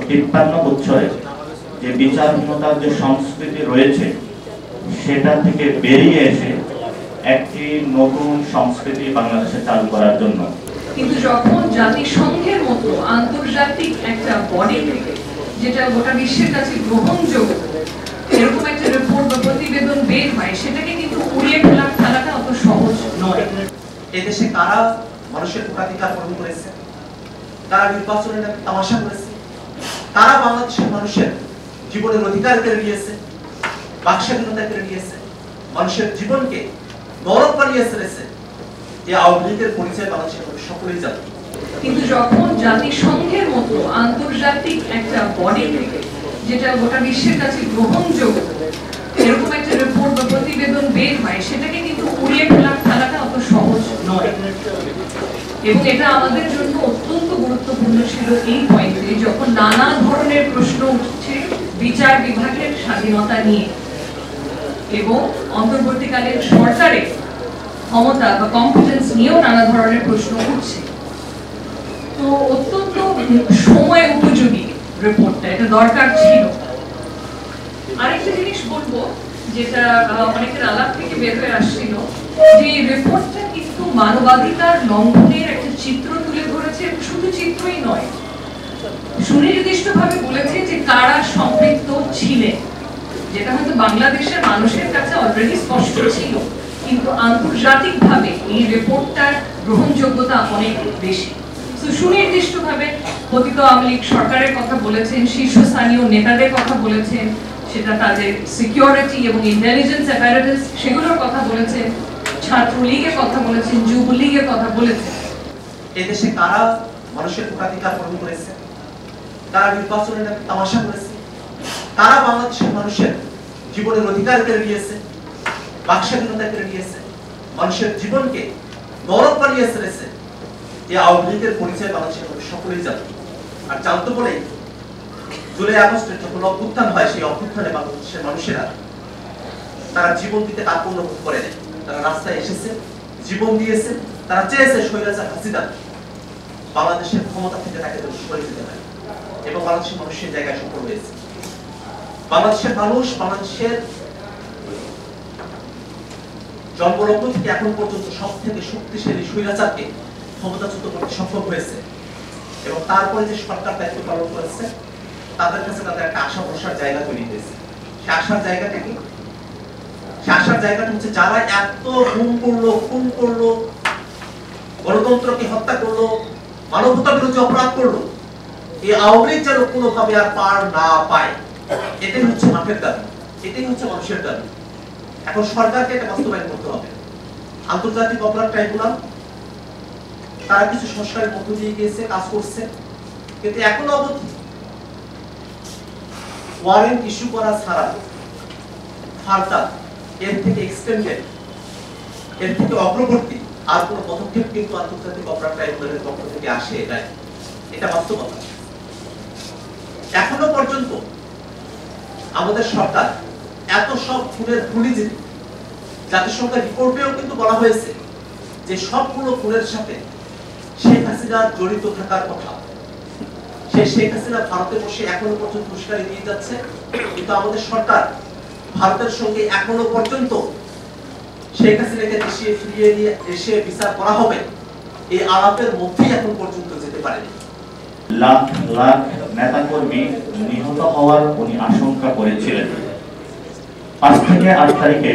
53 বছরে যে বিচারহীনতার যে সংস্কৃতি রয়েছে সেটা থেকে বেরিয়ে এসে একটি নতুন সংস্কৃতি বাংলাদেশে চালু করার জন্য। কিন্তু যখন জাতিসংঘের মতো আন্তর্জাতিক একটা বডি থেকে, যেটা গোটা বিশ্বের কাছে গ্রহণযোগ্য, এরকম একটা রিপোর্ট বা প্রতিবেদন বের হয়, সেটাকে কিন্তু উড়িয়ে ফেলাটা অত সহজ নয়। এদেশে কারা মানুষের ভোটাধিকার হরণ করেছে, কারা নির্বাচনের নামে তামাশা করেছে, কারা বাংলাদেশের মানুষের জীবনের অধিকার কেড়ে নিয়েছে, বাকস্বাধীনতা কেড়ে নিয়েছে, মানুষের জীবনকে নরক বানিয়ে ছেড়েছে, এই আওয়ামী লীগের পরিচয় বাংলাদেশের মানুষ সকলেই জানে। কিন্তু যখন জাতিসংঘের মতো আন্তর্জাতিক একটা বডি থেকে, যেটা গোটা বিশ্বের কাছে গ্রহণযোগ্য, এরকম একটা রিপোর্ট বা প্রতিবেদন বের হয়, সেটাকে কিন্তু উড়িয়ে ফেলাটা অত সহজ নয়। এবং এটা আমাদের জন্য অত্যন্ত গুরুত্বপূর্ণ ছিল এই পয়েন্টে, যখন নানা ধরনের প্রশ্ন উঠছে বিচার বিভাগের স্বাধীনতা নিয়ে এবং অন্তর্বর্তীকালীন সরকারের ক্ষমতা বা কম্পিটেন্স নিয়েও নানা ধরনের প্রশ্ন উঠছে। তো অত্যন্ত সময় উপযোগী রিপোর্টটা, এটা দরকার ছিল। আরেকটা জিনিস বলবো, যেটা অনেকের আলাপ থেকে বের হয়ে আসছিল, যে রিপোর্টটা কিন্তু মানবাধিকার লঙ্ঘনের একটা চিত্র তুলে ধরেছে। শুধু চিত্রই নয়, সুনির্দিষ্টভাবে বলেছে যে কারা সম্পৃক্ত ছিলেন, যেটা হয়তো বাংলাদেশের মানুষের কাছে অলরেডি স্পষ্ট ছিল, কিন্তু আন্তর্জাতিকভাবে এই রিপোর্টটার গ্রহণযোগ্যতা অনেক বেশি। সুনির্দিষ্টভাবে পতিত আওয়ামী লীগ সরকারের কথা বলেছেন, শীর্ষস্থানীয় নেতাদের কথা বলেছেন, সেটা তাদের সিকিউরিটি এবং ইন্টেলিজেন্স অ্যাপারেটাস সেগুলোর কথা বলেছেন, ছাত্রলীগের কথা বলেছেন, যুবলীগের কথা বলেছেন। এদেশে কারা মানুষের ভোটাধিকার হরণ করেছে, কারা নির্বাচনের নামে তামাশা করেছে, কারা বাংলাদেশের মানুষের জীবনের অধিকার কেড়ে নিয়েছে, বাকস্বাধীনতা কেড়ে নিয়েছে, মানুষের জীবনকে নরক বানিয়ে ছেড়েছে, এই আওয়ামী লীগের পরিচয় বাংলাদেশের মানুষ সকলেই জানে। আর জানতো বলেই জুলাই আগস্টের যখন অভ্যুত্থান হয়, সেই অভ্যুত্থানে বাংলাদেশের মানুষেরা তারা জীবন দিতে কার্পণ্য বোধ করে নেয়। তারা রাস্তায় এসেছে, জীবন দিয়েছে, তারা চেয়েছে স্বৈরাচার হাসিনা বাংলাদেশের ক্ষমতা থেকে তাকে সরে যেতে হয়, এবং বাংলাদেশের মানুষের জায়গায় সফল হয়েছে। বাংলাদেশের মানুষ বাংলাদেশের জন্মলগ্ন থেকে এখন পর্যন্ত সব থেকে শক্তিশালী স্বৈরাচারকে ক্ষমতাচ্যুত করতে সক্ষম হয়েছে, এবং তারপরে যে সরকার দায়িত্ব পালন করেছে তাদের কাছে তাদের একটা আশা ভরসার জায়গা তৈরি হয়েছে। সে আশার জায়গাটা কি? সে আশার জায়গাটা হচ্ছে যারা এত গুম করলো, খুন করলো, গণতন্ত্রকে হত্যা করলো, মানবতা বিরোধী অপরাধ করলো, এই আওয়ামী লীগ যেন কোনোভাবে আর পার না পায়, এটাই হচ্ছে মাঠের দাবি, এটাই হচ্ছে মানুষের দাবি। এখন সরকারকে এটা বাস্তবায়ন করতে হবে। আন্তর্জাতিক অপরাধ ট্রাইব্যুনাল তারা কিছু সংস্কারের মধ্য দিয়ে গিয়েছে, কাজ করছে, কিন্তু এখনো অবধি ওয়ারেন্ট ইস্যু করা ছাড়া ফার্দার এর থেকে এক্সটেন্ডেড, এর থেকে অগ্রবর্তী আর কোনো পদক্ষেপ কিন্তু আন্তর্জাতিক অপরাধ ট্রাইব্যুনালের পক্ষ থেকে আসে নাই। এটা বাস্তবতা। এখনো পর্যন্ত আমাদের সরকার এত সব খুনের খুনিজীবী, জাতিসংঘের রিপোর্টেও কিন্তু বলা হয়েছে যে সবগুলো খুনের সাথে শেখ হাসিনা জড়িত থাকার কথা। শেখ হাসিনা ভারতে বসে এখনো পর্যন্ত উস্কানি দিয়ে যাচ্ছে, কিন্তু আমাদের সরকার ভারতের সঙ্গে এখনো পর্যন্ত শেখ হাসিনাকে দেশে ফিরিয়ে নিয়ে এসে বিচার করা হবে এই আলাপের মধ্যেই এখন পর্যন্ত যেতে পারেনি। লাখ লাখ নেতাকর্মী নিহত হওয়ার উনি আশঙ্কা করেছিলেন। 5 থেকে 8 তারিখে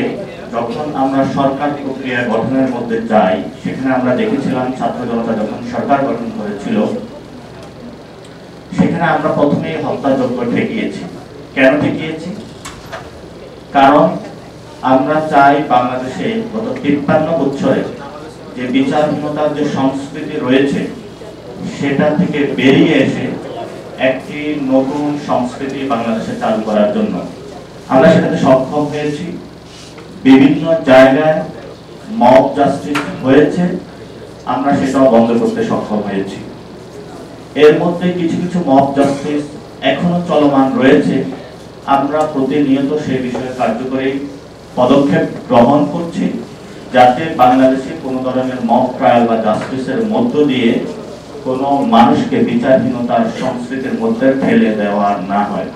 যখন আমরা সরকার প্রক্রিয়া গঠনের মধ্যে যাই, সেখানে আমরা দেখেছিলাম ছাত্র জনতা যখন সরকার গঠন করেছিল, সেখানে আমরা প্রথমেই হত্যাযজ্ঞ ঠেকিয়েছি। কেন ঠেকিয়েছি? কারণ আমরা চাই বাংলাদেশে গত 53 বছরে যে বিচারহীনতার যে সংস্কৃতি রয়েছে সেটা থেকে বেরিয়ে এসে একটি নতুন সংস্কৃতি বাংলাদেশে চালু করার জন্য আমরা সেটাতে সক্ষম হয়েছি। বিভিন্ন জায়গায় মব জাস্টিস হয়েছে, আমরা সেটাও বন্ধ করতে সক্ষম হয়েছি। এর মধ্যে কিছু কিছু মব জাস্টিস এখনো চলমান রয়েছে, আমরা প্রতিনিয়ত সেই বিষয়ে কার্যকরী পদক্ষেপ গ্রহণ করছি, যাতে বাংলাদেশে কোনো ধরনের মব ট্রায়াল বা জাস্টিসের মধ্য দিয়ে কোনো মানুষকে বিচারহীনতার সংস্কৃতির মধ্যে ফেলে দেওয়া না হয়।